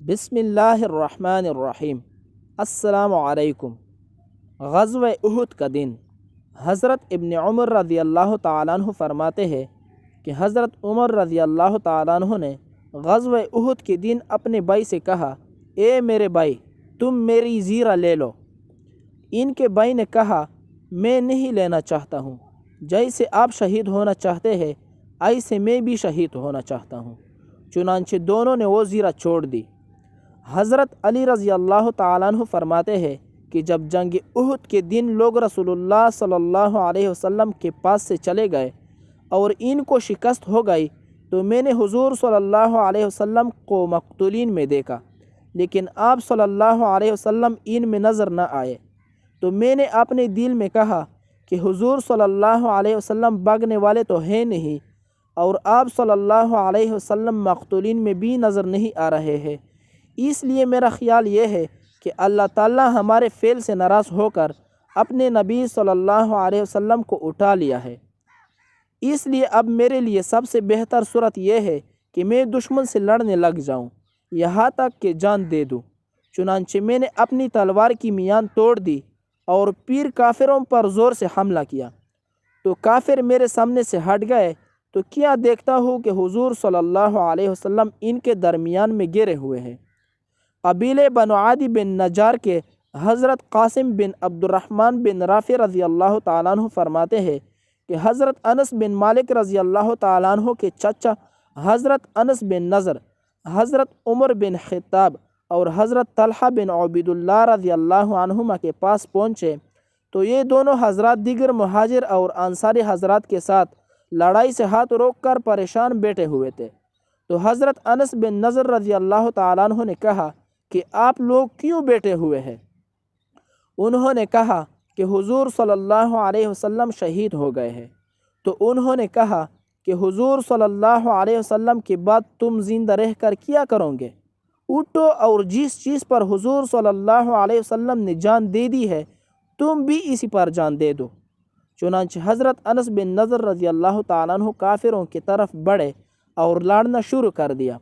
بسم اللہ الرحمن الرحیم۔ السلام علیکم۔ غزوہ احد کا دن۔ حضرت ابن عمر رضی اللہ تعالیٰ عنہ فرماتے ہیں کہ حضرت عمر رضی اللہ تعالیٰ عنہ نے غزوہ احد کے دن اپنے بھائی سے کہا، اے میرے بھائی، تم میری زیرہ لے لو۔ ان کے بھائی نے کہا، میں نہیں لینا چاہتا ہوں، جیسے آپ شہید ہونا چاہتے ہیں ایسے میں بھی شہید ہونا چاہتا ہوں۔ چنانچہ دونوں نے وہ زیرہ چھوڑ دی۔ حضرت علی رضی اللہ تعالیٰ عنہ فرماتے ہیں کہ جب جنگ احد کے دن لوگ رسول اللہ صلی اللہ علیہ وسلم کے پاس سے چلے گئے اور ان کو شکست ہو گئی تو میں نے حضور صلی اللہ علیہ وسلم کو مقتولین میں دیکھا، لیکن آپ صلی اللہ علیہ وسلم ان میں نظر نہ آئے۔ تو میں نے اپنے دل میں کہا کہ حضور صلی اللہ علیہ وسلم بھاگنے والے تو ہیں نہیں، اور آپ صلی اللہ علیہ وسلم مقتولین میں بھی نظر نہیں آ رہے ہیں، اس لیے میرا خیال یہ ہے کہ اللہ تعالیٰ ہمارے فعل سے ناراض ہو کر اپنے نبی صلی اللہ علیہ وسلم کو اٹھا لیا ہے۔ اس لیے اب میرے لیے سب سے بہتر صورت یہ ہے کہ میں دشمن سے لڑنے لگ جاؤں یہاں تک کہ جان دے دوں۔ چنانچہ میں نے اپنی تلوار کی میان توڑ دی اور پیر کافروں پر زور سے حملہ کیا، تو کافر میرے سامنے سے ہٹ گئے، تو کیا دیکھتا ہوں کہ حضور صلی اللہ علیہ وسلم ان کے درمیان میں گرے ہوئے ہیں۔ قبیلے بنو عدی بن نجار کے حضرت قاسم بن عبد الرحمن بن رافع رضی اللہ تعالیٰ عنہ فرماتے ہیں کہ حضرت انس بن مالک رضی اللہ تعالیٰ عنہ کے چچا حضرت انس بن نضر، حضرت عمر بن خطاب اور حضرت طلحہ بن عبید اللہ رضی اللہ عنہما کے پاس پہنچے تو یہ دونوں حضرات دیگر مہاجر اور انصاری حضرات کے ساتھ لڑائی سے ہاتھ روک کر پریشان بیٹھے ہوئے تھے۔ تو حضرت انس بن نضر رضی اللہ تعالیٰ عنہ نے کہا کہ آپ لوگ کیوں بیٹھے ہوئے ہیں؟ انہوں نے کہا کہ حضور صلی اللہ علیہ وسلم شہید ہو گئے ہیں۔ تو انہوں نے کہا کہ حضور صلی اللہ علیہ وسلم کے بعد تم زندہ رہ کر کیا کرو گے؟ اٹھو اور جس چیز پر حضور صلی اللہ علیہ وسلم نے جان دے دی ہے تم بھی اسی پر جان دے دو۔ چنانچہ حضرت انس بن نضر رضی اللہ تعالیٰ عنہ کافروں کی طرف بڑھے اور لڑنا شروع کر دیا،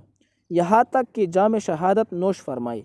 یہاں تک کہ جام شہادت نوش فرمائی۔